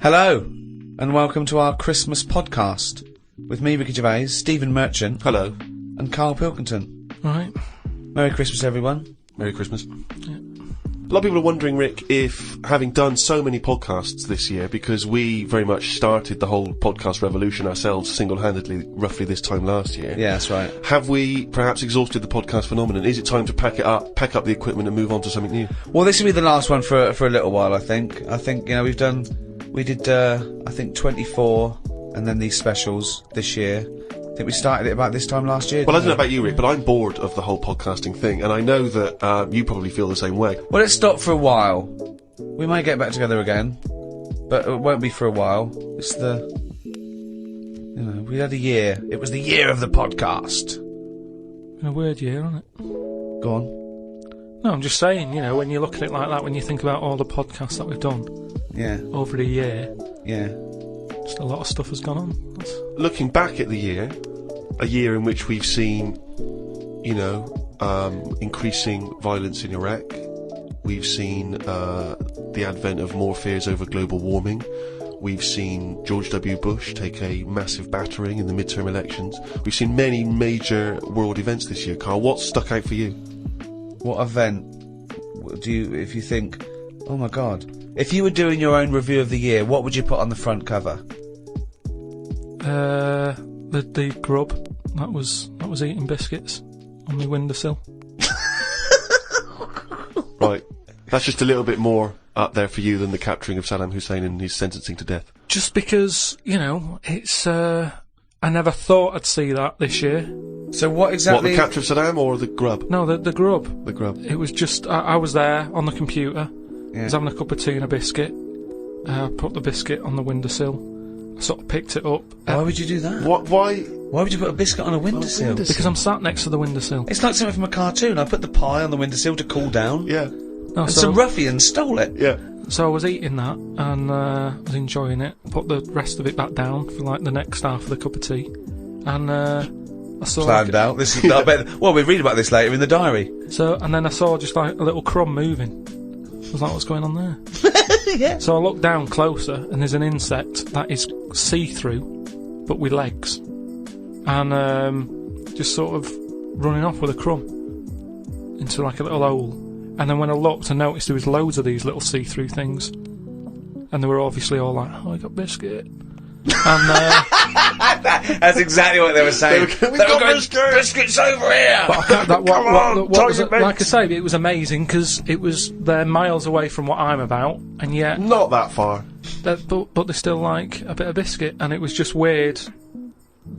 Hello, and welcome to our Christmas podcast with me, Ricky Gervais, Stephen Merchant. Hello. And Karl Pilkington. Right. Merry Christmas, everyone. Merry Christmas. Yeah. A lot of people are wondering, Rick, if having done so many podcasts this year, because we very much started the whole podcast revolution ourselves single-handedly roughly this time last year. Yeah, that's right. Have we perhaps exhausted the podcast phenomenon? Is it time to pack up the equipment and move on to something new? Well, this will be the last one for a little while, I think. I think, we did, I think 24, and then these specials this year. I think we started it about this time last year. Well, I don't know about you, Rick, but I'm bored of the whole podcasting thing, and I know that you probably feel the same way. Well, let's stop for a while. We might get back together again, but it won't be for a while. It's we had a year. It was the year of the podcast. A weird year, isn't it? Go on. No, I'm just saying, when you look at it like that, when you think about all the podcasts that we've done over the year, just a lot of stuff has gone on. Looking back at the year, a year in which we've seen, increasing violence in Iraq, we've seen the advent of more fears over global warming, we've seen George W. Bush take a massive battering in the midterm elections, we've seen many major world events this year. Karl, what's stuck out for you? What event do you, if you think, oh my god, if you were doing your own review of the year, what would you put on the front cover? The grub that was eating biscuits on the windowsill. Right, that's just a little bit more up there for you than the capturing of Saddam Hussein and his sentencing to death. Just because it's I never thought I'd see that this year. So what exactly? What, the capture of Saddam or the grub? No, the grub. The grub. It was just I was there on the computer. I was having a cup of tea and a biscuit. Put the biscuit on the windowsill. I sort of picked it up. Why would you do that? Why would you put a biscuit on a windowsill? Because I'm sat next to the windowsill. It's like something from a cartoon. I put the pie on the windowsill to cool down. Yeah. No, Some ruffian stole it. Yeah. So I was eating that and was enjoying it. Put the rest of it back down for like the next half of the cup of tea. And I saw planned out. This is. I bet. Well, we read about this later in the diary. And then I saw just like a little crumb moving. I was like, what's going on there? Yeah. So I looked down closer, and there's an insect that is see-through, but with legs, and just sort of running off with a crumb into like a little hole. And then when I looked, I noticed there was loads of these little see-through things, and they were obviously all like, "Oh, I got biscuit." And that's exactly what they were saying. They were going, biscuits over here. But what was it, like I say, it was amazing because they're miles away from what I'm about, and yet not that far. But they're still like a bit of biscuit, and it was just weird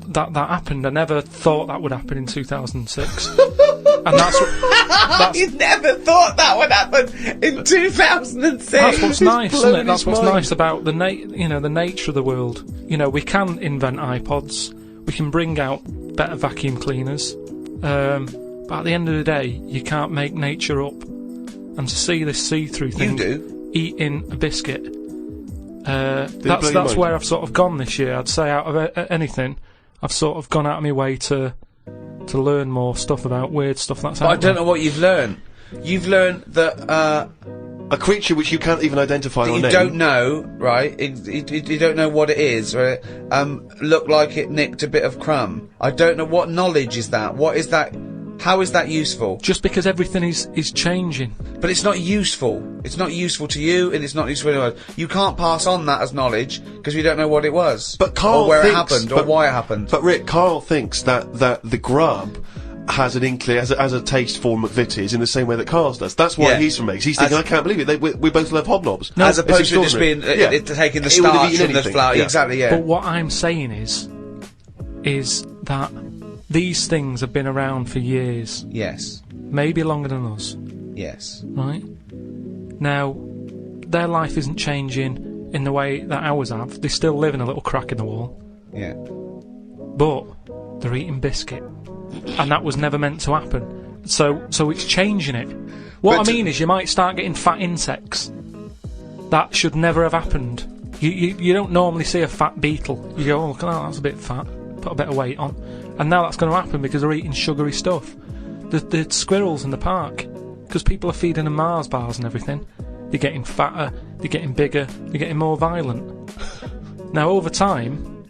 that happened. I never thought that would happen in 2006, and that's you never thought that would happen in 2006. That's what's nice, isn't it? That's what's nice about the nature of the world. We can invent iPods, we can bring out better vacuum cleaners, but at the end of the day, you can't make nature up. And to see this see-through thing eating a biscuit, that's where I've sort of gone this year. I'd say out of anything, I've sort of gone out of my way to learn more stuff about weird stuff that's out I don't know what you've learned. You've learned that a creature which you can't even identify or name. You don't know, right? You don't know what it is, right? Looked like it nicked a bit of crumb. I don't know what knowledge is that. What is that? How is that useful? Just because everything is changing. But it's not useful. It's not useful to you, and it's not useful to anyone. You can't pass on that as knowledge because we don't know what it was. But Karl or where thinks, it happened, or why it happened. But Rick, Karl thinks that the grub has an inkling, has a taste for McVitie's in the same way that Karl's does. That's why he's from Meggs. He's thinking, I can't believe it. We both love hobnobs. No, as opposed to just being taking the starch from the flour. Yeah. Exactly. Yeah. But what I'm saying is that these things have been around for years. Yes. Maybe longer than us. Yes. Right? Now, their life isn't changing in the way that ours have. They still live in a little crack in the wall. Yeah. But they're eating biscuit. And that was never meant to happen. So it's changing it. What I mean is you might start getting fat insects. That should never have happened. You don't normally see a fat beetle. You go, oh, look at that, that's a bit fat. Put a bit of weight on. And now that's going to happen because they're eating sugary stuff. The squirrels in the park, because people are feeding them Mars bars and everything, they're getting fatter, they're getting bigger, they're getting more violent. Now, over time,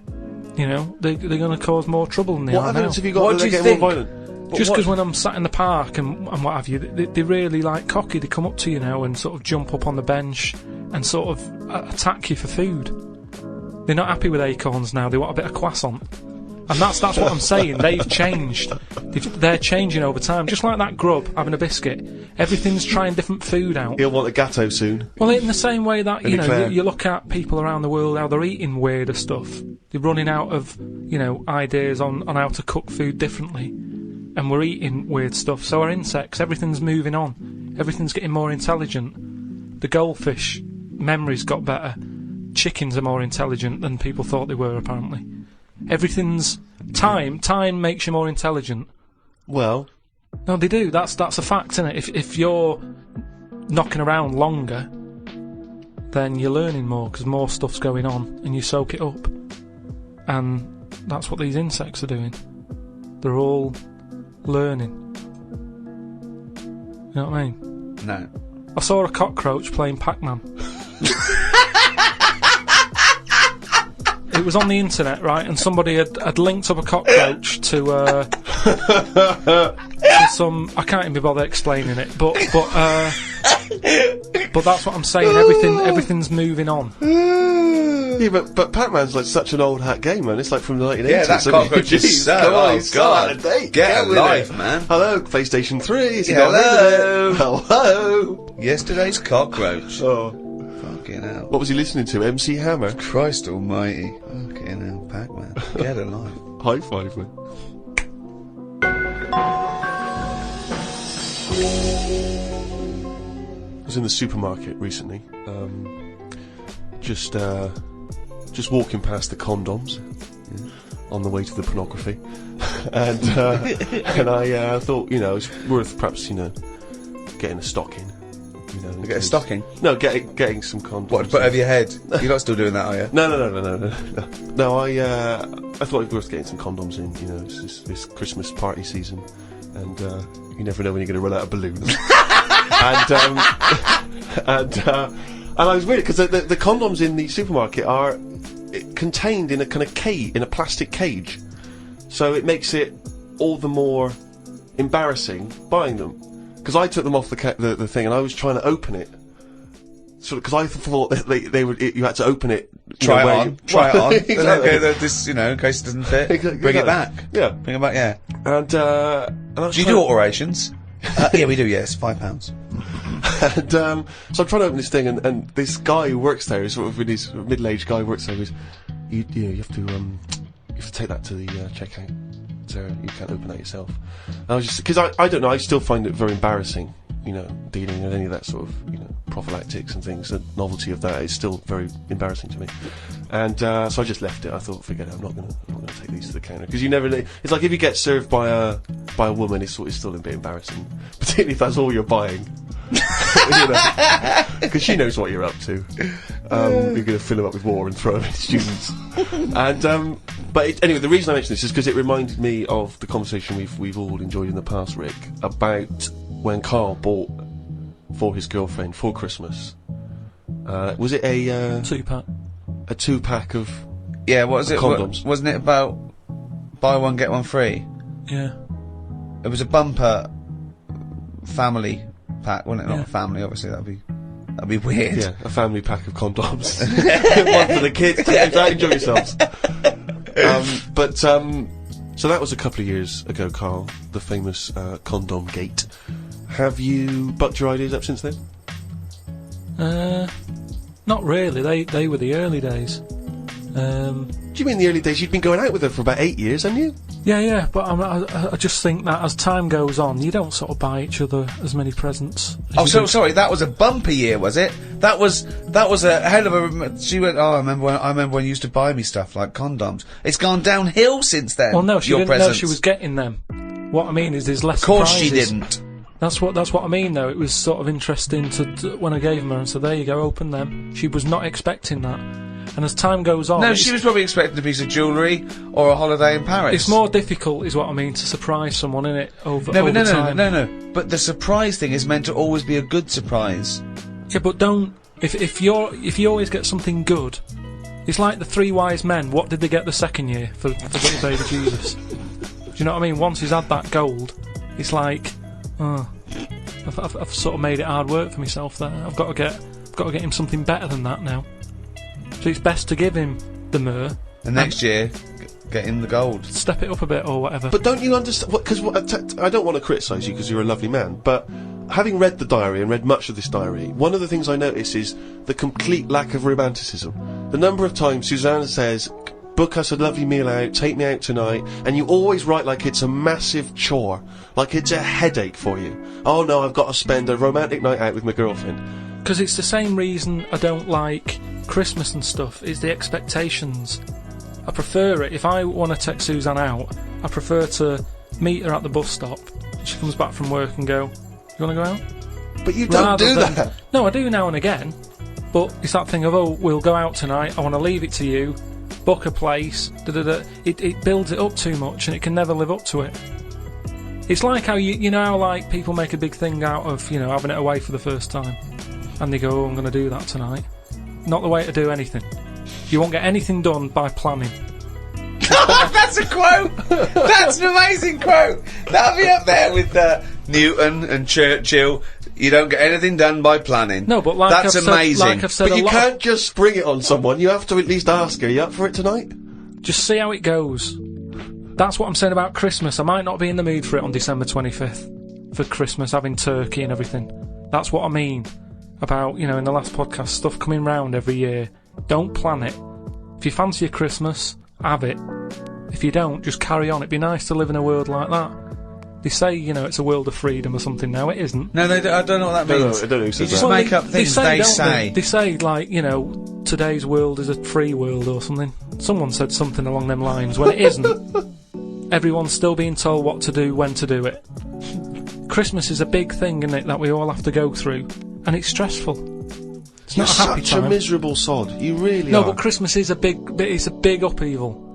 you know, they're going to cause more trouble than they What are now. evidence have you got What that do they're you getting more think? violent? Just because when I'm sat in the park and what have you, they really like cocky. They come up to you now and sort of jump up on the bench and sort of attack you for food. They're not happy with acorns now. They want a bit of croissant. And that's what I'm saying. They've changed. They're changing over time. Just like that grub having a biscuit. Everything's trying different food out. He'll want a gatto soon. Well, in the same way that, you know, Eclair. you look at people around the world, how they're eating weirder stuff. They're running out of, you know, ideas on how to cook food differently. And we're eating weird stuff. So are insects. Everything's moving on. Everything's getting more intelligent. The goldfish memories got better. Chickens are more intelligent than people thought they were, apparently. Everything's... Time makes you more intelligent. Well... No, they do. That's a fact, isn't it? If you're knocking around longer, then you're learning more, because more stuff's going on, and you soak it up. And that's what these insects are doing. They're all learning. You know what I mean? No. I saw a cockroach playing Pac-Man. It was on the internet, right? And somebody had linked up a cockroach to some. I can't even be bothered explaining it, but that's what I'm saying. Everything's moving on. Yeah, but Pac-Man's like such an old hat game, man. It's like from the 1980s. Yeah, that cockroach is so... Come on, Oh, he's so God. out of date. Get a with life, it. man. Hello, PlayStation 3. Is he Yeah, got rid of it? hello. Hello. Yesterday's cockroach. Oh. Fucking hell. What was he listening to? MC Hammer? Christ almighty. Fucking hell, Pac-Man. Get a life. High five, man. I was in the supermarket recently, just walking past the condoms on the way to the pornography, and I thought, you know, it's worth perhaps, you know, getting a stocking. You know, Get a stocking? No, getting some condoms. What, to put over your head? You're not still doing that, are you? No. No, I thought it was worth getting some condoms in. You know, it's this Christmas party season, and you never know when you're going to run out of balloons. and I was weird because the condoms in the supermarket are contained in a kind of cage, in a plastic cage, so it makes it all the more embarrassing buying them. Because I took them off the thing and I was trying to open it, sort of, because I thought that they would, you had to open it. Try it on. Exactly. Okay, this, you know, in case it doesn't fit. Exactly. Bring it back. Yeah. Bring it back, yeah. And I was Do you do alterations? Yeah, we do, yes. £5. And so I'm trying to open this thing, and this guy who works there, sort of with his middle-aged guy who works there, goes, you have to take that to the checkout. So you can't open that yourself. And I was just, because I don't know, I still find it very embarrassing, you know, dealing with any of that sort of, you know, prophylactics and things. The novelty of that is still very embarrassing to me. And so I just left it. I thought, forget it, I'm not gonna take these to the counter, because you never know. It's like if you get served by a woman, it's still a bit embarrassing, particularly if that's all you're buying. Because she knows what you're up to. You're going to fill them up with water and throw them at students. And but anyway, the reason I mention this is because it reminded me of the conversation we've all enjoyed in the past, Rick, about when Carl bought for his girlfriend for Christmas. Was it a 2-pack? A 2-pack of what was it? condoms? Wasn't it about buy one get one free? Yeah. It was a bumper family pack, wasn't it? Not Yeah. a family, obviously. That'd be weird. Yeah, a family pack of condoms. One for the kids. Enjoy yourselves. So that was a couple of years ago, Carl, the famous condom gate. Have you bucked your ideas up since then? Not really. They were the early days. Do you mean the early days? You'd been going out with her for about 8 years, hadn't you? Yeah, but I just think that as time goes on, you don't sort of buy each other as many presents. Oh, so sorry. That was a bumper year, was it? That was a hell of a. She went. Oh, I remember when you used to buy me stuff like condoms. It's gone downhill since then. Well, no, she your didn't know presents. she was getting them. What I mean is, there's less. Of course, surprises. she didn't. That's what I mean, though. It was sort of interesting to when I gave them her and said, "There you go, open them." She was not expecting that, and as time goes on, No, she was probably expecting a piece of jewellery or a holiday in Paris. it's more difficult, is what I mean, to surprise someone, innit? Over No, time. no. But the surprise thing is meant to always be a good surprise. Yeah, but don't. If you always get something good, It's like the three wise men. What did they get the second year for little baby Jesus? Do you know what I mean? Once he's had that gold, it's like, I've sort of made it hard work for myself there. I've got to get him something better than that now. So it's best to give him the myrrh. And next year, get him the gold. Step it up a bit or whatever. But don't you understand? Because I don't want to criticise you because you're a lovely man, but having read the diary and read much of this diary, one of the things I notice is the complete lack of romanticism. The number of times Susanna says, book us a lovely meal out, take me out tonight, and you always write like it's a massive chore, like it's a headache for you. Oh no, I've got to spend a romantic night out with my girlfriend. Because it's the same reason I don't like Christmas and stuff, is the expectations. I prefer it, if I want to take Suzanne out, I prefer to meet her at the bus stop. She comes back from work and go, you want to go out? But you don't do that. No, I do now and again. But it's that thing of, oh, we'll go out tonight, I want to leave it to you, book a place, It builds it up too much and it can never live up to it. It's like how, you know how like people make a big thing out of, you know, having it away for the first time. And they go, oh, I'm going to do that tonight. Not the way to do anything. You won't get anything done by planning. That's a quote! That's an amazing quote! That'll be up there with Newton and Churchill. You don't get anything done by planning. No, but like that's I've amazing. Said, like I've said But a you lot can't just spring it on someone. You have to at least ask her, you up for it tonight? Just see how it goes. That's what I'm saying about Christmas. I might not be in the mood for it on December 25th. For Christmas, having turkey and everything. That's what I mean about, you know, in the last podcast, stuff coming round every year. Don't plan it. If you fancy a Christmas, have it. If you don't, just carry on. It'd be nice to live in a world like that. They say, you know, it's a world of freedom or something now. It isn't. No, I don't know what that means. No, I don't know who says You just that. make up things they say. They say, like, you know, today's world is a free world or something. Someone said something along them lines when it isn't. Everyone's still being told what to do, when to do it. Christmas is a big thing, isn't it, that we all have to go through. And it's stressful. It's You're not a happy such time. a miserable sod. You really No, are. but Christmas is a big upheaval.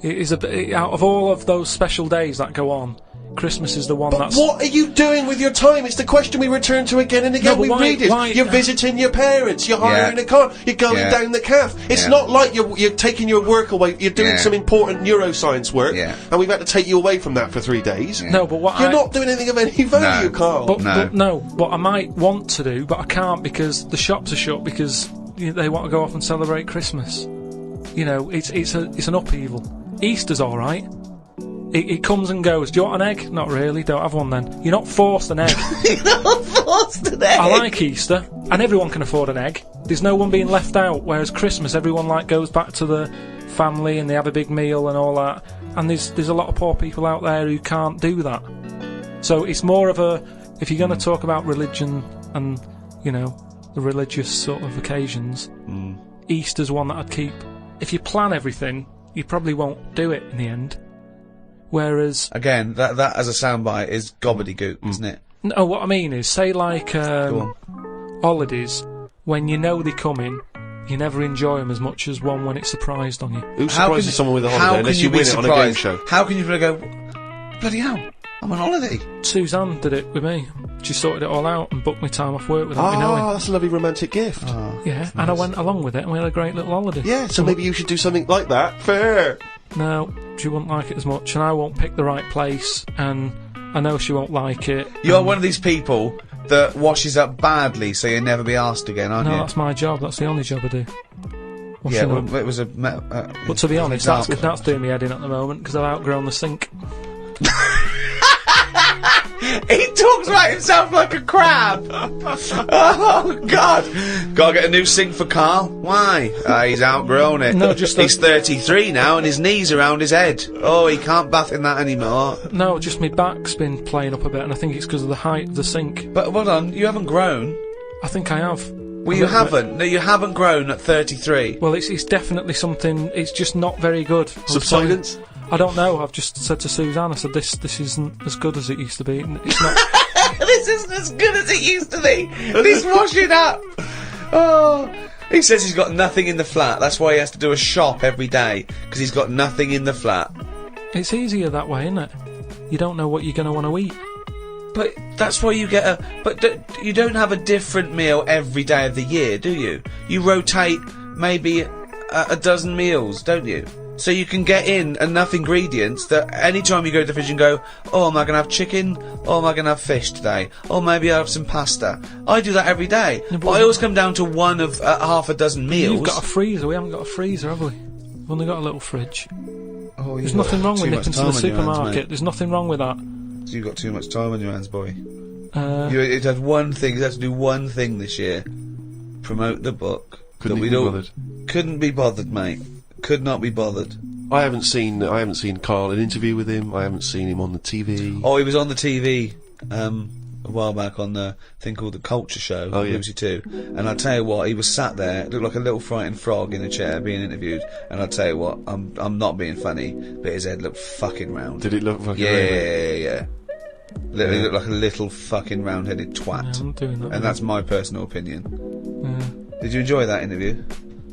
It is out of all of those special days that go on, Christmas is the one But that's... what are you doing with your time? It's the question we return to again and again. No, but We read it. why- You're visiting your parents. You're hiring a car. You're going down the calf. It's not like you're taking your work away. You're doing some important neuroscience work, and we've had to take you away from that for 3 days. No, but what You're not doing anything of any value, Carl. But what I might want to do, but I can't because the shops are shut because they want to go off and celebrate Christmas. You know, it's an upheaval. Easter's all right. It comes and goes. Do you want an egg? Not really. Don't have one then. You're not forced an egg. You're not forced an egg. I like Easter, and everyone can afford an egg. There's no one being left out. Whereas Christmas, everyone goes back to the family and they have a big meal and all that. And there's a lot of poor people out there who can't do that. So it's more of a, if you're going to talk about religion and, you know, the religious sort of occasions, Easter's one that I'd keep. If you plan everything, you probably won't do it in the end. Whereas... Again, that as a soundbite is gobbledygook, isn't it? No, what I mean is, say like holidays, when you know they're coming, you never enjoy them as much as one when it's surprised on you. Who surprises someone with a holiday unless you win it on a game show? How can you go, bloody hell, I'm on holiday? Suzanne did it with me. She sorted it all out and booked me time off work without me knowing. That's a lovely romantic gift. Yeah, and I went along with it and we had a great little holiday. Yeah, so maybe you should do something like that. Fair. No, she wouldn't like it as much, and I won't pick the right place, and I know she won't like it. You are one of these people that washes up badly so you'll never be asked again, aren't you? No, that's my job. That's the only job I do. Yeah, well, it was a... but to be honest, that's doing me head in at the moment, because I've outgrown the sink. He talks about himself like a crab. Oh, God. Gotta get a new sink for Carl. Why? He's outgrown it. No, just he's 33 now and his knees are around his head. Oh, he can't bath in that anymore. No, just my back's been playing up a bit, and I think it's because of the height of the sink. But hold on, you haven't grown. I think I have. Well, you haven't. No, you haven't grown at 33. Well, it's definitely something. It's just not very good. Subsidence? I don't know. I've just said to Suzanne, I said, this isn't as good as it used to be. It's not. This isn't as good as it used to be. This washing up. Oh. He says he's got nothing in the flat. That's why he has to do a shop every day, because he's got nothing in the flat. It's easier that way, isn't it? You don't know what you're going to want to eat. But that's why you get a... But you don't have a different meal every day of the year, do you? You rotate maybe a dozen meals, don't you? So you can get in enough ingredients that any time you go to the fridge and go, oh, am I going to have chicken? Or am I going to have fish today? Or maybe I'll have some pasta. I do that every day. Yeah, but I always come down to one of half a dozen meals. You've got a freezer. We haven't got a freezer, have we? We've only got a little fridge. Oh, There's nothing wrong with nipping to the supermarket. Hands, There's nothing wrong with that. So you've got too much time on your hands, boy. You had one thing. You had to do one thing this year. Promote the book. Couldn't be bothered. Couldn't be bothered, mate. Could not be bothered. I haven't seen Karl, an interview with him. I haven't seen him on the TV. Oh, he was on the TV a while back on the thing called The Culture Show, oh, yeah. BBC Two. And I tell you what, he was sat there, looked like a little frightened frog in a chair being interviewed. And I tell you what, I'm not being funny, but his head looked fucking round. Did it look fucking round? round? Yeah. Literally looked like a little fucking round-headed twat. Yeah, I'm doing that. And that's my personal opinion. Yeah. Did you enjoy that interview?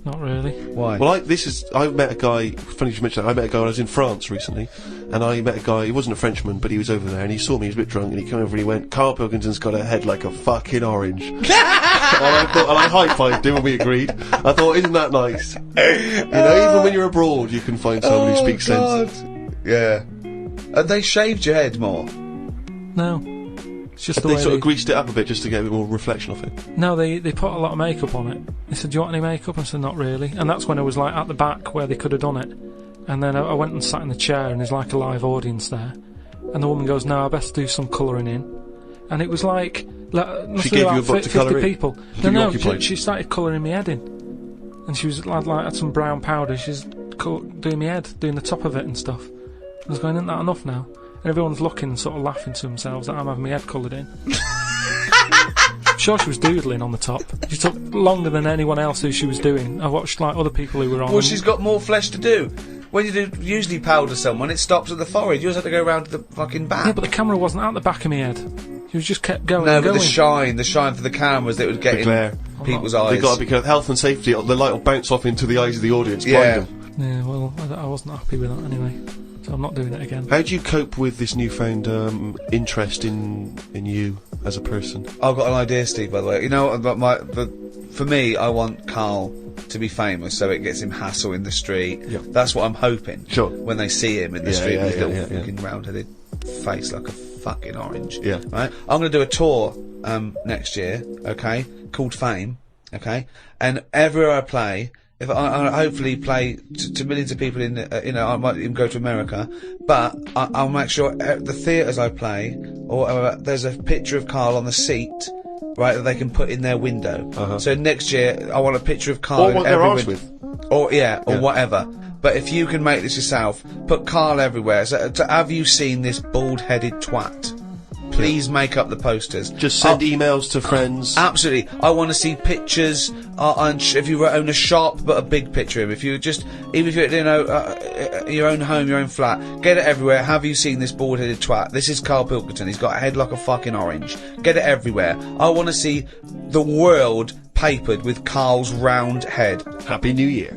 Not really. Why? Well, I met a guy, funny you should mention that, I met a guy when I was in France recently, and I met a guy, he wasn't a Frenchman, but he was over there, and he saw me, he was a bit drunk, and he came over and he went, Karl Pilkington's got a head like a fucking orange. and I high-fived him and we agreed. I thought, isn't that nice? You know, even when you're abroad, you can find someone who speaks sense. Yeah. They shaved your head more? No. It's just They sort of greased it up a bit just to get a bit more reflection off it. No, they put a lot of makeup on it. They said, do you want any makeup? I said, not really. And that's when I was like at the back where they could have done it. And then I went and sat in the chair and there's like a live audience there. And the woman goes, no, I best do some colouring in. And it was like She gave you a book to colour in? people. No, she started colouring my head in. And she was like had some brown powder. She's doing my head, doing the top of it and stuff. I was going, isn't that enough now? And everyone's looking and sort of laughing to themselves that I'm having my head coloured in. I'm sure she was doodling on the top. She took longer than anyone else who she was doing. I watched like other people who were on. Well, she's got more flesh to do. When you do usually powder someone, it stops at the forehead. Yours had to go round to the fucking back. Yeah, but the camera wasn't at the back of my head. She was just kept going. No, and but going. the shine for the cameras that would get The in glare. people's eyes. They've got to be careful. Health and safety, the light will bounce off into the eyes of the audience, blind them. Yeah, well, I wasn't happy with that anyway. So I'm not doing it again. How do you cope with this newfound interest in you as a person? I've got an idea, Steve, by the way. You know, for me, I want Karl to be famous so it gets him hassle in the street. Yeah. That's what I'm hoping. Sure. When they see him in the street with his little fucking yeah. round-headed face like a fucking orange. Yeah. Right? I'm going to do a tour next year, okay, called Fame, okay? And everywhere I play, if I hopefully play to millions of people in, I might even go to America, but I'll make sure the theatres I play, or there's a picture of Karl on the seat, right, that they can put in their window. So next year, I want a picture of Karl Or in what every they're arse window. with. Or whatever. But if you can make this yourself, put Karl everywhere. So, have you seen this bald-headed twat? Please make up the posters. Just send emails to friends. Absolutely. I want to see pictures. If you own a shop, but a big picture of him. If you even if you're, your own home, your own flat, get it everywhere. Have you seen this bald-headed twat? This is Karl Pilkington. He's got a head like a fucking orange. Get it everywhere. I want to see the world papered with Karl's round head. Happy New Year.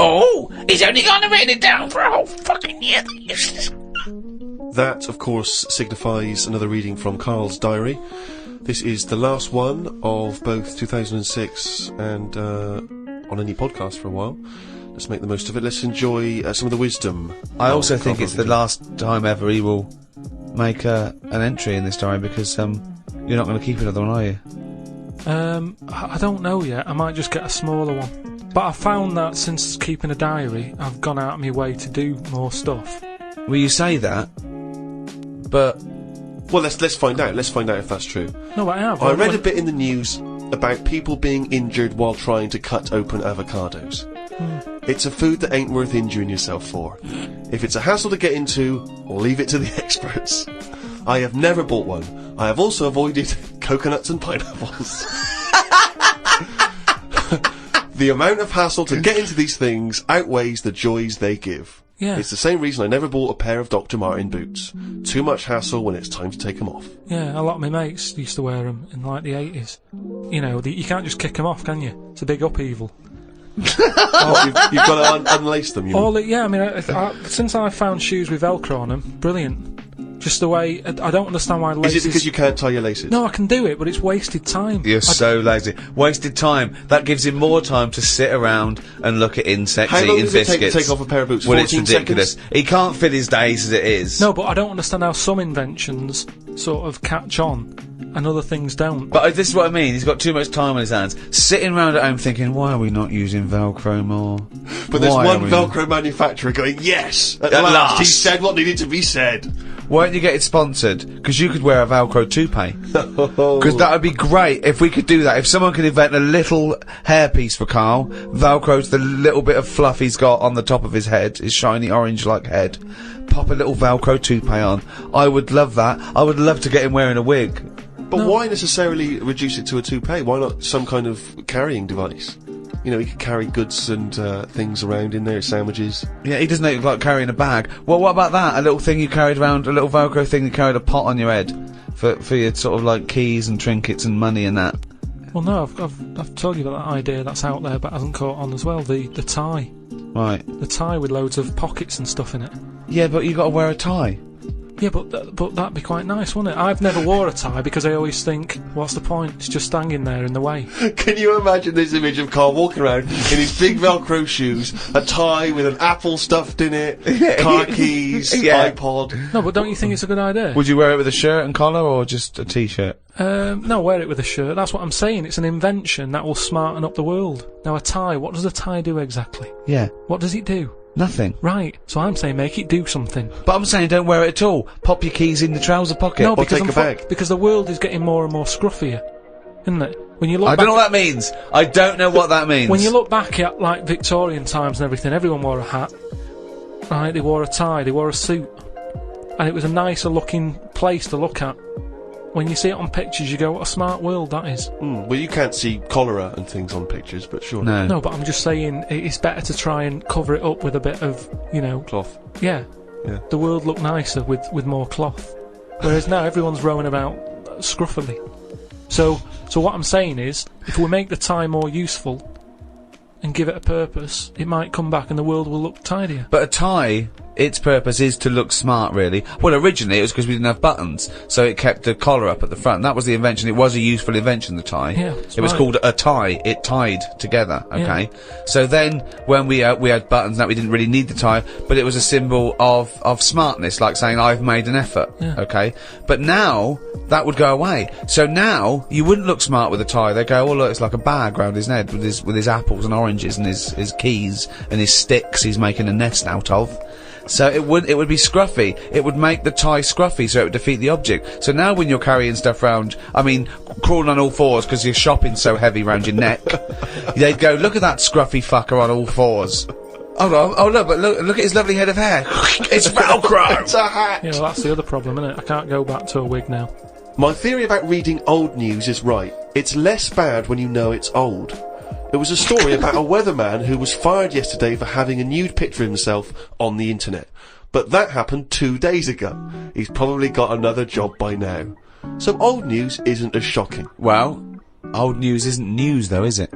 Oh, he's only gonna write it down for a whole fucking year. That, of course, signifies another reading from Karl's diary. This is the last one of both 2006 and on any podcast for a while. Let's make the most of it. Let's enjoy some of the wisdom. I also think Karl it's the Pilkington. last time ever he will make an entry in this diary, because you're not going to keep another one, are you? I don't know yet. I might just get a smaller one. But I found that since keeping a diary, I've gone out of my way to do more stuff. Well, you say that, but Well, let's find out. Let's find out if that's true. No, I have. I read a bit in the news about people being injured while trying to cut open avocados. It's a food that ain't worth injuring yourself for. If it's a hassle to get into, leave it to the experts. I have never bought one. I have also avoided coconuts and pineapples. The amount of hassle to get into these things outweighs the joys they give. Yeah. It's the same reason I never bought a pair of Dr. Martin boots. Too much hassle when it's time to take them off. Yeah, a lot of my mates used to wear them in like the 80s. You know, you can't just kick them off, can you? It's a big upheaval. You've got to unlace them, you mean? Yeah, I mean, since I found shoes with Velcro on them, brilliant. Just the way I don't understand why laces. Is it because you can't tie your laces? No, I can do it, but it's wasted time. You're so lazy. Wasted time. That gives him more time to sit around and look at insects How long eating does it take to biscuits. take off a pair of boots? Well, it's 14 ridiculous. seconds? He can't fill his days as it is. No, but I don't understand how some inventions sort of catch on and other things don't. But this is what I mean. He's got too much time on his hands. Sitting around at home thinking, why are we not using Velcro more? But there's Why one are we Velcro manufacturer going, yes! At At last! last. He said what needed to be said. Why don't you get it sponsored? Because you could wear a Velcro toupee. Because that would be great if we could do that. If someone could invent a little hairpiece for Carl, Velcro's the little bit of fluff he's got on the top of his head, his shiny orange-like head. Pop a little Velcro toupee on. I would love that. I would love to get him wearing a wig. But why necessarily reduce it to a toupee? Why not some kind of carrying device? You know, he could carry goods and things around in there, sandwiches. Yeah, he doesn't look like carrying a bag. Well, what about that? A little thing you carried around, a little Velcro thing you carried a pot on your head for your sort of like keys and trinkets and money and that. Well, no, I've told you about that idea that's out there, but hasn't caught on as well. The tie, Right. the tie with loads of pockets and stuff in it. Yeah, but you got to wear a tie. Yeah, but that'd be quite nice, wouldn't it? I've never wore a tie because I always think, what's the point? It's just hanging there in the way. Can you imagine this image of Carl walking around in his big Velcro shoes, a tie with an apple stuffed in it, car keys, Yeah. iPod? No, but don't you think it's a good idea? Would you wear it with a shirt and collar or just a t-shirt? No, wear it with a shirt. That's what I'm saying. It's an invention that will smarten up the world. Now, a tie, what does a tie do exactly? Yeah. What does it do? Nothing. Right, so I'm saying make it do something. But I'm saying don't wear it at all. Pop your keys in the trouser pocket. No, Or because take a bag. because the world is getting more and more scruffier, isn't it? When you look I back don't know what that means. I don't know what that means. when you look back at like Victorian times and everything, everyone wore a hat. Right, they wore a tie, they wore a suit, and it was a nicer looking place to look at. When you see it on pictures, you go, "What a smart world that is." Well, you can't see cholera and things on pictures, but sure. No. No, but I'm just saying it's better to try and cover it up with a bit of, Cloth. yeah. Yeah. The world looked nicer with more cloth. Whereas now everyone's rowing about scruffily. So what I'm saying is, if we make the tie more useful and give it a purpose, it might come back and the world will look tidier. But a tie, its purpose is to look smart, really. Well, originally it was because we didn't have buttons, so it kept the collar up at the front. That was the invention. It was a useful invention, the tie. Yeah, it was right. called a tie. It tied together, okay? So then, when we had buttons, that we didn't really need the tie, but it was a symbol of smartness, like saying, I've made an effort, Yeah. okay? But now, that would go away. So now, you wouldn't look smart with a tie. They'd go, oh look, it's like a bag round his head with his apples and oranges and his keys and his sticks he's making a nest out of. So it would be scruffy. It would make the tie scruffy, so it would defeat the object. So now when you're carrying stuff round, I mean, crawling on all fours because your shopping's so heavy round your neck, they'd go, look at that scruffy fucker on all fours. Oh look, but look at his lovely head of hair. It's Velcro! It's a hat! Yeah, well, that's the other problem, isn't it? I can't go back to a wig now. My theory about reading old news is right. It's less bad when you know it's old. There was a story about a weatherman who was fired yesterday for having a nude picture of himself on the internet. But that happened 2 days ago. He's probably got another job by now. So old news isn't as shocking. Well, old news isn't news though, is it?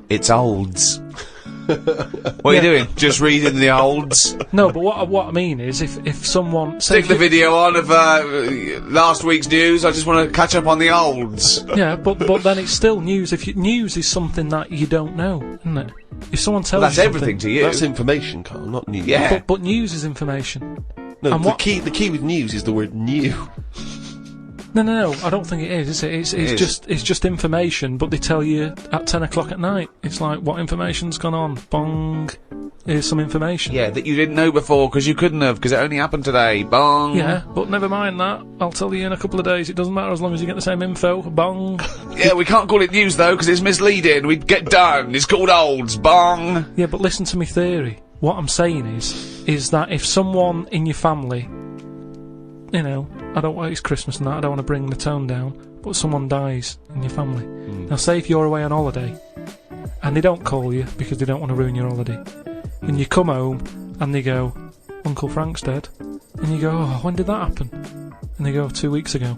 It's olds. What are you doing? Just reading the olds? No, but what I mean is, if someone Stick the video on of last week's news. I just want to catch up on the olds. yeah, but then it's still news. News is something that you don't know, isn't it? If someone tells That's you everything to you. That's information, Carl, not news. Yeah. but news is information. No, And the what- key with news is the word new. No, I don't think it is it? It's is. just information, but they tell you at 10 o'clock at night. It's like, what information's gone on? Bong. Here's some information. Yeah, that you didn't know before because you couldn't have because it only happened today. Bong. Yeah, but never mind that. I'll tell you in a couple of days. It doesn't matter as long as you get the same info. Bong. Yeah, we can't call it news though because it's misleading. We'd get done. It's called olds. Bong. Yeah, but listen to me theory. What I'm saying is that if someone in your family, you know, I don't want it's Christmas and that, I don't want to bring the tone down, but someone dies in your family. Now say if you're away on holiday and they don't call you because they don't want to ruin your holiday, and you come home and they go, Uncle Frank's dead, and you go, oh, when did that happen? And they go, 2 weeks ago.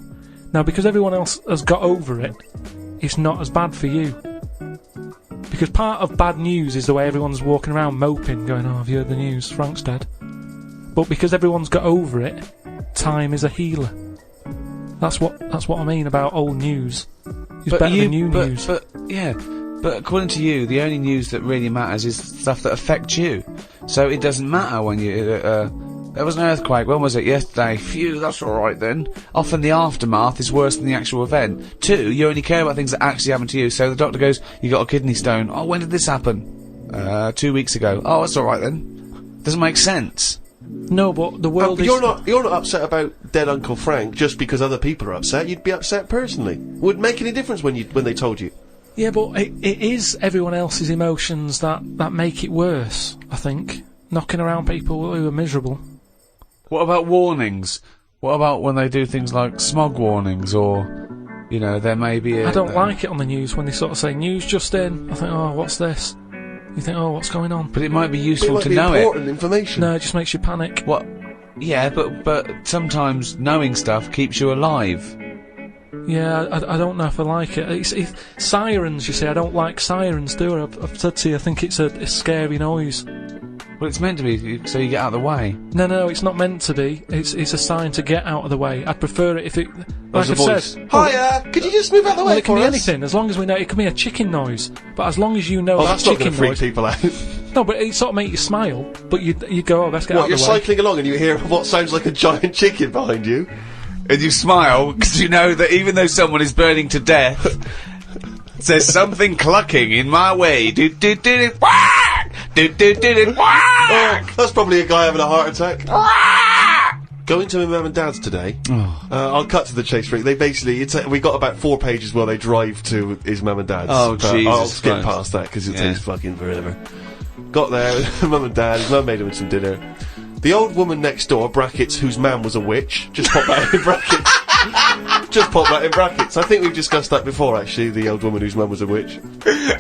Now because everyone else has got over it, it's not as bad for you. Because part of bad news is the way everyone's walking around moping, going, oh, have you heard the news? Frank's dead. But because everyone's got over it, time is a healer. That's what I mean about old news. It's better than new news. But according to you, the only news that really matters is stuff that affects you. So it doesn't matter when you. There was an earthquake. When was it? Yesterday. Phew, that's all right then. Often the aftermath is worse than the actual event. 2, you only care about things that actually happen to you. So the doctor goes, "You got a kidney stone." Oh, when did this happen? 2 weeks ago. Oh, that's all right then. Doesn't make sense. No, but the world is... You're not upset about dead Uncle Frank just because other people are upset. You'd be upset personally. Would it make any difference when they told you? Yeah, but it is everyone else's emotions that make it worse, I think. Knocking around people who are miserable. What about warnings? What about when they do things like smog warnings, or, you know, there may be a... I don't like it on the news when they sort of say, "News just in." I think, oh, what's this? You think, oh, what's going on? But it might be useful to know it. It might be important it. information. No, it just makes you panic. What? Yeah, but sometimes knowing stuff keeps you alive. Yeah, I don't know if I like it. It's sirens, you see, I don't like sirens, do I? I've said to you, I think it's a scary noise. Well, it's meant to be so you get out of the way. No, it's not meant to be. It's a sign to get out of the way. I'd prefer it if it... Like There's I a voice. said... Hiya! Could you just move out of the way Well, it can for be us? anything, as long as we know... It can be a chicken noise, but as long as you know Oh, that that's not chicken going to freak noise... people out. No, but it sort of make you smile, but you go, "Oh, let's get out What, of the you're way." cycling along and you hear what sounds like a giant chicken behind you? And you smile, because you know that even though someone is burning to death, there's something clucking in my way. Do-do-do-do, whack! Do-do-do-do, whack! Oh, that's probably a guy having a heart attack. Going to my mum and dad's today. I'll cut to the chase for it. They basically, we got about 4 pages where they drive to his mum and dad's. Oh, but Jesus I'll skip Christ. past that because it takes fucking forever. Got there, mum and dad, his mum made him some dinner. The old woman next door, brackets, whose man was a witch, just pop that in brackets. Just pop that in brackets. I think we've discussed that before, actually, the old woman whose mum was a witch.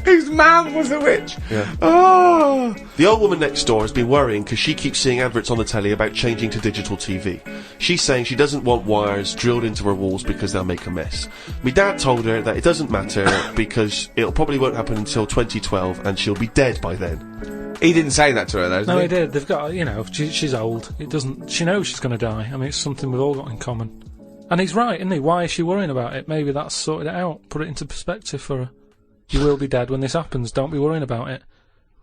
Whose man was a witch? Yeah. Oh! The old woman next door has been worrying because she keeps seeing adverts on the telly about changing to digital TV. She's saying she doesn't want wires drilled into her walls because they'll make a mess. My dad told her that it doesn't matter because it'll probably won't happen until 2012 and she'll be dead by then. He didn't say that to her, though, did No, he? he did. They've got, you know, she's old. She knows she's going to die. I mean, it's something we've all got in common. And he's right, isn't he? Why is she worrying about it? Maybe that's sorted it out. Put it into perspective for her. You will be dead when this happens. Don't be worrying about it.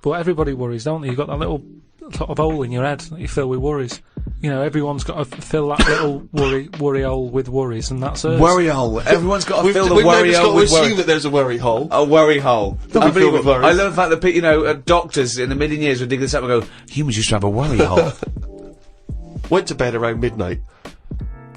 But everybody worries, don't they? You've got that little sort of hole in your head that you fill with worries. You know, everyone's got to fill that little worry hole with worries, and that's hers. Worry hole. Everyone's got to fill the We've worry never hole got to with assume worry. that there's a worry hole. A worry hole. Don't be filled with worries. I love the fact that, you know, doctors in a million years would dig this up and go, humans used to have a worry hole. Went to bed around midnight.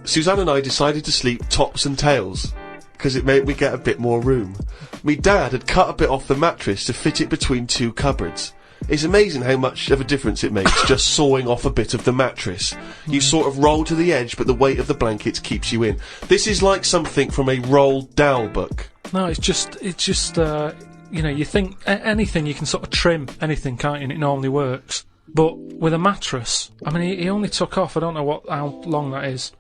Suzanne and I decided to sleep tops and tails, because it made me get a bit more room. Me dad had cut a bit off the mattress to fit it between 2 cupboards. It's amazing how much of a difference it makes just sawing off a bit of the mattress. You sort of roll to the edge, but the weight of the blankets keeps you in. This is like something from a Roald Dahl book. No, it's just, you know, you think anything you can sort of trim anything, can't you? And it normally works. But with a mattress, I mean, he only took off, I don't know how long that is,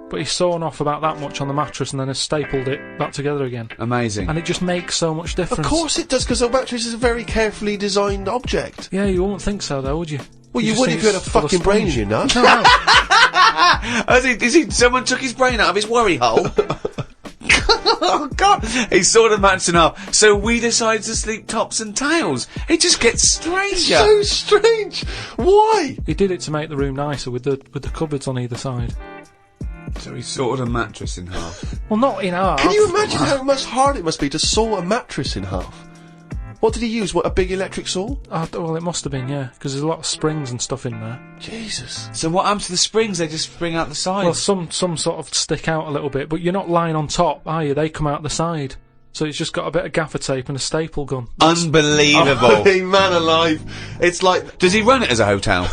but he's sawn off about that much on the mattress and then has stapled it back together again. Amazing. And it just makes so much difference. Of course it does, because a mattress is a very carefully designed object. Yeah, you wouldn't think so, though, would you? Well, you just would think if you had a it's full of fucking brain in sponge. your nut. No, Someone took his brain out of his worry hole? Oh, God. He sawed the mattress in half. So we decided to sleep tops and tails. It just gets stranger. So strange. Why? he did it to make the room nicer with the cupboards on either side. So he sawed a mattress in half. Well, not in half. Can you imagine how much hard it must be to saw a mattress in half? What did he use? What, a big electric saw? Well, it must have been, yeah, because there's a lot of springs and stuff in there. Jesus. So what happens to the springs? They just spring out the side. Well, some sort of stick out a little bit, but you're not lying on top, are you? They come out the side. So it's just got a bit of gaffer tape and a staple gun. Unbelievable. Hey, man alive. It's like... Does he run it as a hotel?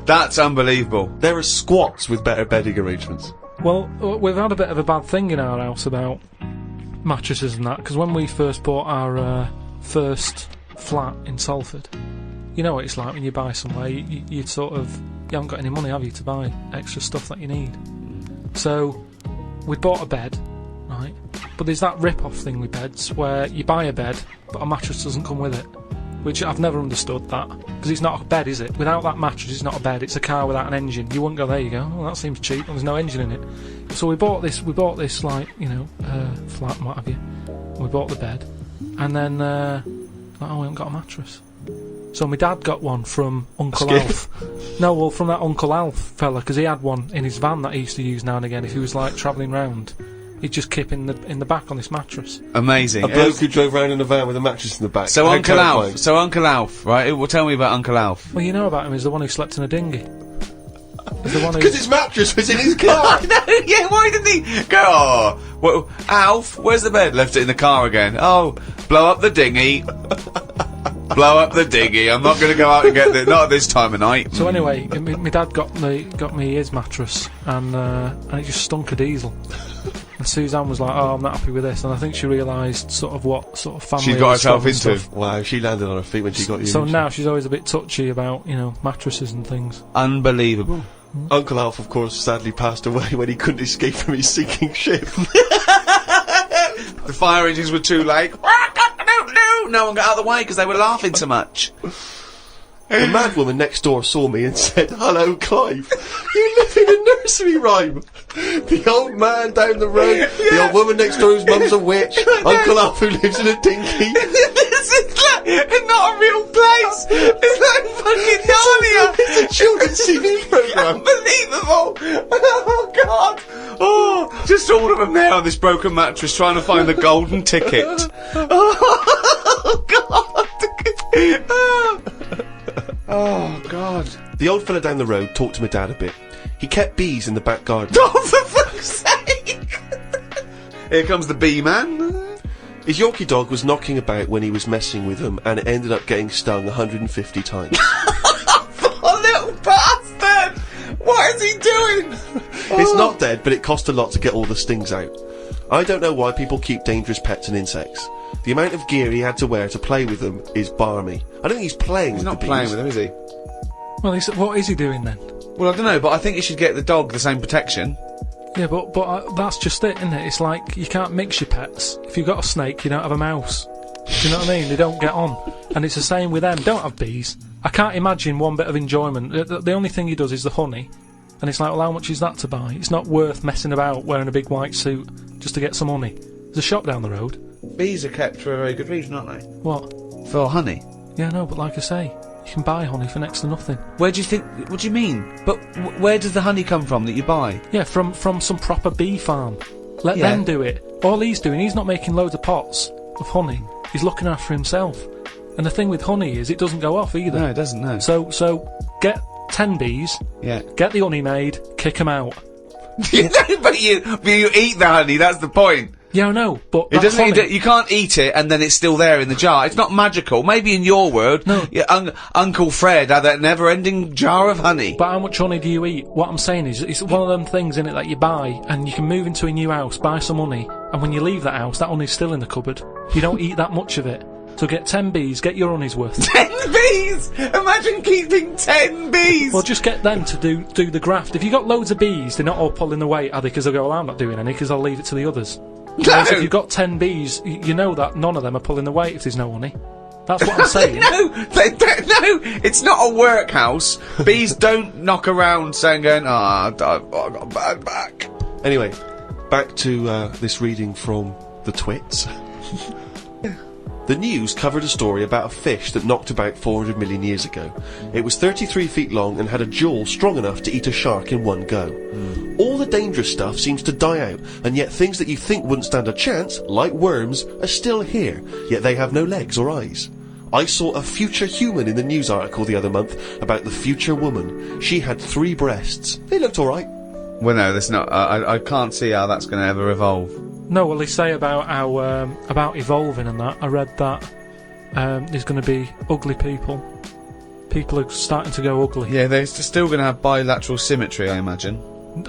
That's unbelievable. There are squats with better bedding arrangements. Well, we've had a bit of a bad thing in our house about mattresses and that, because when we first bought our first flat in Salford, you know what it's like when you buy somewhere, you sort of, you haven't got any money, have you, to buy extra stuff that you need. So we bought a bed, right, but there's that rip-off thing with beds where you buy a bed but a mattress doesn't come with it. which I've never understood that, because it's not a bed, is it? Without that mattress, it's not a bed. It's a car without an engine. You wouldn't go, there you go. Oh, that seems cheap. There's no engine in it. So we bought this like, you know, flat and what have you. We bought the bed, and then like, oh, we haven't got a mattress. So my dad got one from Uncle Alf. No, well, from that Uncle Alf fella, because he had one in his van that he used to use now and again. If he was like travelling round, he'd just keep in the back on this mattress. Amazing. A bloke who drove around in a van with a mattress in the back. So How Uncle terrifying. Alf. So Uncle Alf, right? Well, tell me about Uncle Alf. Well, you know about him. He's the one who slept in a dinghy. He's the one who. Because his mattress was in his car. No, yeah, why didn't he go, oh, well, Alf, where's the bed? Left it in the car again. Oh, blow up the dinghy. Blow up the dinghy. I'm not going to go out and get it. Not at this time of night. So anyway, my dad got me his mattress, and it just stunk of diesel. And Suzanne was like, "Oh, I'm not happy with this," and I think she realised sort of what sort of family She got herself and into. stuff. Wow, she landed on her feet when she got you. So now she's always a bit touchy about, you know, mattresses and things. Unbelievable. Uncle Alf, of course, sadly passed away when he couldn't escape from his sinking ship. The fire engines were too late. No one got out of the way because they were laughing so much. The mad woman next door saw me and said, "Hello, Clive. You live in a nursery rhyme." The old man down the road, the old woman next door whose mum's a witch, Uncle Alf who lives in a dinghy. This is like not a real place. It's like fucking Narnia. It's a children's TV programme. Unbelievable. Oh, God. Oh, just all of them there on this broken mattress trying to find the golden ticket. Oh, God. Oh, God. The old fella down the road talked to my dad a bit. He kept bees in the back garden. Oh, for fuck's sake. Here comes the bee man. His Yorkie dog was knocking about when he was messing with them, and it ended up getting stung 150 times. Oh, little bastard. What is he doing? It's not dead, but it cost a lot to get all the stings out. I don't know why people keep dangerous pets and insects. The amount of gear he had to wear to play with them is barmy. I don't think he's playing He's with not the bees. playing with him, is he? Well, what is he doing then? Well, I don't know, but I think you should get the dog the same protection. Yeah, but that's just it, isn't it? It's like you can't mix your pets. If you've got a snake, you don't have a mouse. Do you know what I mean? They don't get on. And it's the same with them. Don't have bees. I can't imagine one bit of enjoyment. The only thing he does is the honey. And it's like, well, how much is that to buy? It's not worth messing about wearing a big white suit just to get some honey. There's a shop down the road. Bees are kept for a very good reason, aren't they? What? For honey. Yeah, no, but like I say, you can buy honey for next to nothing. Where do you think... What do you mean? But where does the honey come from that you buy? Yeah, from some proper bee farm. Let Yeah. them do it. All he's doing, he's not making loads of pots of honey. He's looking after himself. And the thing with honey is it doesn't go off either. No, it doesn't, no. So get 10 bees, Yeah. get the honey made, kick them out. but you eat the honey, that's the point. Yeah, I know, but It that's doesn't. honey. You can't eat it and then it's still there in the jar. It's not magical. Maybe in your world, No. yeah, Uncle Fred had that never-ending jar of honey. But how much honey do you eat? What I'm saying is, it's one of them things in it that you buy, and you can move into a new house, buy some honey, and when you leave that house, that honey's still in the cupboard. You don't eat that much of it. So get 10 bees, get your honey's worth. 10 bees! Imagine keeping 10 bees! Well, just get them to do the graft. If you got loads of bees, they're not all pulling the weight, are they? Because they'll go, well, I'm not doing any, because I'll leave it to the others. Whereas if you've got 10 bees, you know that none of them are pulling the weight if there's no honey. That's what I'm saying. No, it's not a workhouse. Bees don't knock around saying, I got a bad back. Anyway, back to this reading from the Twits. The news covered a story about a fish that knocked about 400 million years ago. It was 33 feet long and had a jaw strong enough to eat a shark in one go. All the dangerous stuff seems to die out, and yet things that you think wouldn't stand a chance, like worms, are still here, yet they have no legs or eyes. I saw a future human in the news article the other month about the future woman. She had 3 breasts. They looked alright. Well, no, that's not. I can't see how that's going to ever evolve. No, well, they say about how about evolving and that. I read that there's going to be ugly people. People are starting to go ugly. Yeah, they're still going to have bilateral symmetry, I imagine.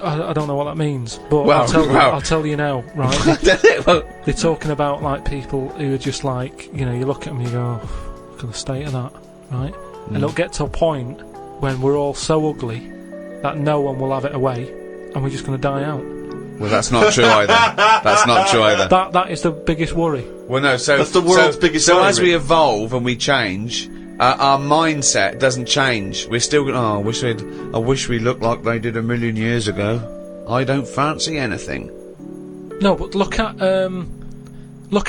I don't know what that means, but Well, I'll tell you now, right? Well, They're talking about like people who are just like, you know, you look at them and you go, oh, look at the state of that, right? And it'll get to a point when we're all so ugly that no one will have it away, and we're just going to die out. Well, that's not true either. That's not true either. That is the biggest worry. Well, no, so... That's the world's biggest So worry, as we Rick. evolve and we change, our mindset doesn't change. We're still going, I wish we looked like they did 1,000,000 years ago. I don't fancy anything. No, but look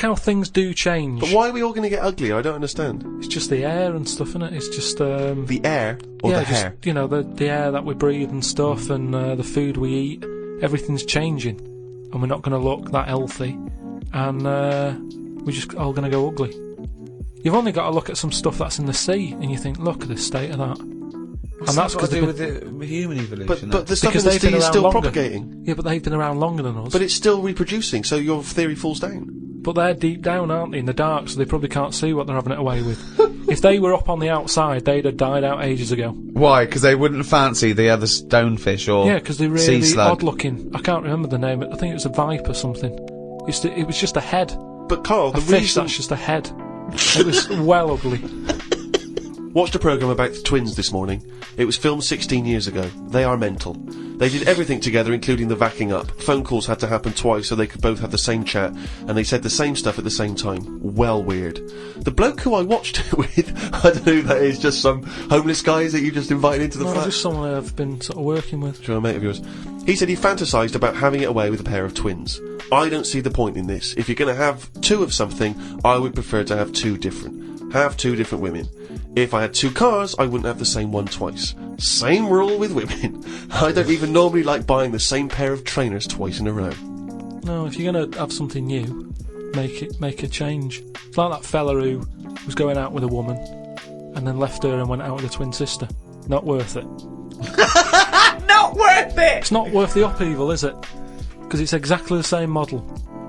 how things do change. But why are we all going to get ugly? I don't understand. It's just the air and stuff, isn't it? It's just The air or the just, hair? you know, the air that we breathe and stuff, and the food we eat. Everything's changing, and we're not going to look that healthy, and we're just all going to go ugly. You've only got to look at some stuff that's in the sea, and you think, look at the state of that. And that's got because to do with the human evolution. But the stuff Because in the they've been sea is around still longer. propagating. Yeah, but they've been around longer than us. But it's still reproducing, so your theory falls down. But they're deep down, aren't they, in the dark, so they probably can't see what they're having it away with. If they were up on the outside, they'd have died out ages ago. Why? Because they wouldn't fancy the other stonefish or Yeah, because they're sea really slug. odd looking. I can't remember the name. I think it was a viper or something. It was just a head. But Carl, A the fish reason... that's just a head. It was well ugly. Watched a programme about the twins this morning. It was filmed 16 years ago. They are mental. They did everything together, including the vacking up. Phone calls had to happen twice so they could both have the same chat, and they said the same stuff at the same time. Well weird. The bloke who I watched it with, I don't know who that is, just some homeless guys that you just invited into the No, flat. just someone I've been sort of working with. To a mate of yours. He said he fantasised about having it away with a pair of twins. I don't see the point in this. If you're going to have two of something, I would prefer to have two different. Have two different women. If I had two cars, I wouldn't have the same one twice. Same rule with women. I don't even normally like buying the same pair of trainers twice in a row. No, if you're going to have something new, make a change. It's like that fella who was going out with a woman and then left her and went out with a twin sister. Not worth it. Not worth it! It's not worth the upheaval, is it? Because it's exactly the same model.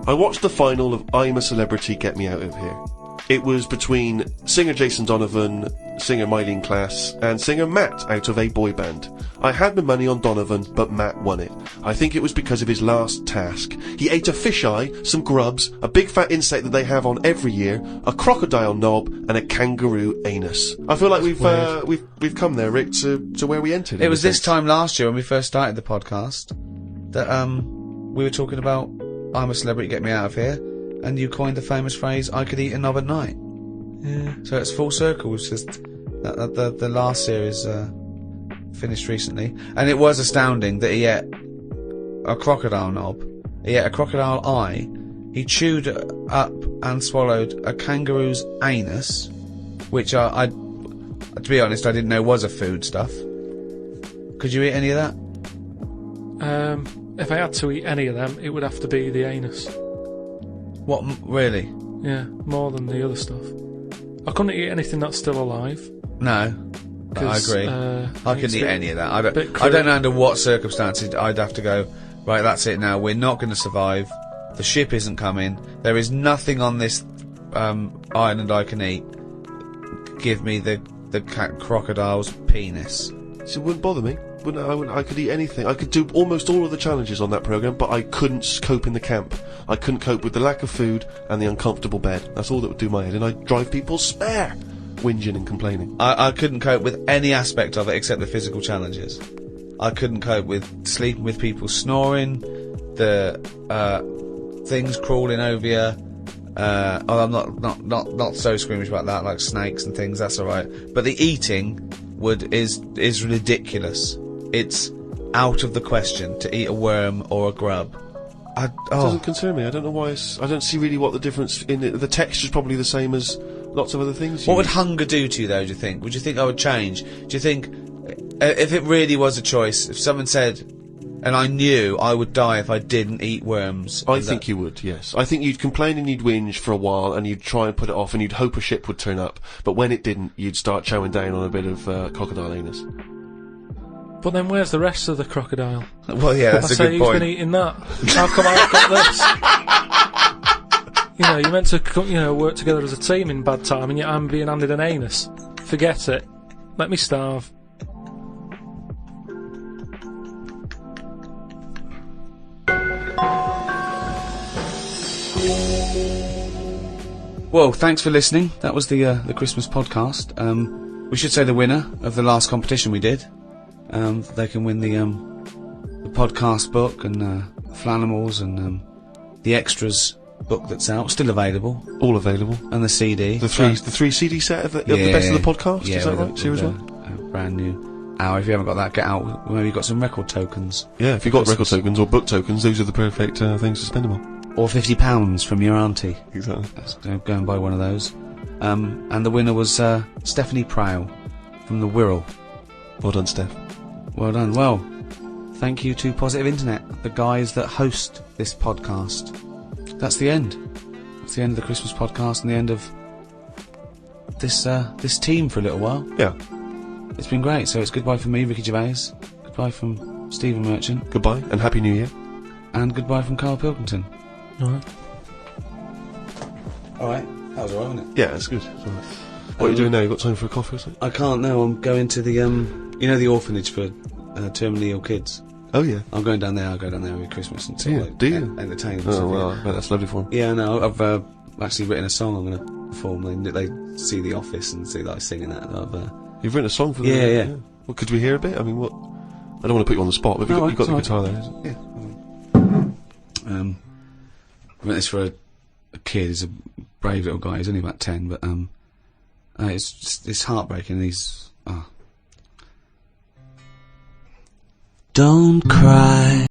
I watched the final of I'm a Celebrity, Get Me Out of Here. It was between singer Jason Donovan, singer Mylene Klass, and singer Matt out of a boy band. I had my money on Donovan, but Matt won it. I think it was because of his last task. He ate a fisheye, some grubs, a big fat insect that they have on every year, a crocodile knob, and a kangaroo anus. I feel like we've come there, Rick, to where we entered. It was this time last year when we first started the podcast that we were talking about I'm a Celebrity, Get Me Out of Here, and you coined the famous phrase I could eat a knob at night. Yeah. So it's full circle. It's just that the last series finished recently, and it was astounding that he ate a crocodile knob, he ate a crocodile eye, he chewed up and swallowed a kangaroo's anus, which I to be honest, I didn't know was a food stuff. Could you eat any of that? If I had to eat any of them, it would have to be the anus. What, really? Yeah, more than the other stuff. I couldn't eat anything that's still alive. No. I 'cause, agree. I I think couldn't it's eat a bit- any of that. bit I don't crude. know under what circumstances I'd have to go, right, that's it now, we're not going to survive, the ship isn't coming, there is nothing on this island I can eat, give me the crocodile's penis. So it wouldn't bother me. I could eat anything. I could do almost all of the challenges on that programme, but I couldn't cope in the camp. I couldn't cope with the lack of food and the uncomfortable bed. That's all that would do my head, and I'd drive people spare, whinging and complaining. I couldn't cope with any aspect of it except the physical challenges. I couldn't cope with sleeping with people snoring, the things crawling over you. I'm not so squeamish about that, like snakes and things. That's all right. But the eating is ridiculous. It's out of the question to eat a worm or a grub. It doesn't concern me. I don't know why. I don't see really what the difference in it. The texture's probably the same as lots of other things. What would hunger do to you, though, do you think? Would you think I would change? Do you think, if it really was a choice, if someone said, and I knew I would die if I didn't eat worms... I think you would, yes. I think you'd complain and you'd whinge for a while, and you'd try and put it off, and you'd hope a ship would turn up. But when it didn't, you'd start chowing down on a bit of crocodile anus. But then where's the rest of the crocodile? Well, yeah, that's a good Who's point. been eating that? How come I've got this? You're meant to work together as a team in bad time, and yet I'm being handed an anus. Forget it. Let me starve. Well, thanks for listening. That was the Christmas podcast. We should say the winner of the last competition we did. They can win the podcast book and Flanimals and the extras book that's out, still available, All available. and the CD. The three CD set of the best of the podcast. Yeah, Is that with right? Series a 1. brand new hour. If you haven't got that, get out. Maybe you've got some record tokens. Yeah, if you've got record Christmas. tokens or book tokens, those are the perfect things to spend them on. Or £50 from your auntie. Exactly. Go and buy one of those. And the winner was Stephanie Prow from the Wirral. Well done, Steph. Well done. Well, thank you to Positive Internet, the guys that host this podcast. That's the end. That's the end of the Christmas podcast and the end of this team for a little while. Yeah. It's been great. So it's goodbye from me, Ricky Gervais. Goodbye from Stephen Merchant. Goodbye and Happy New Year. And goodbye from Karl Pilkington. Alright. Alright. That was alright, wasn't it? Yeah, it's good. It's all right. What are you doing now? You got time for a coffee or something? I can't now. I'm going to the, the orphanage for terminally ill kids. Oh yeah. I'm going down there. I'll go down there every Christmas and Yeah, do you? entertain them. Oh well, I bet that's lovely for him. Yeah, no, I've actually written a song I'm going to perform. They see The Office and see that I'm singing that. You've written a song for them? Yeah. Well, could we hear a bit? I mean, what? I don't want to put you on the spot, but you've got the guitar there. Yeah. I wrote this for a kid. He's a brave little guy. He's only about 10, but it's heartbreaking. He's Don't cry.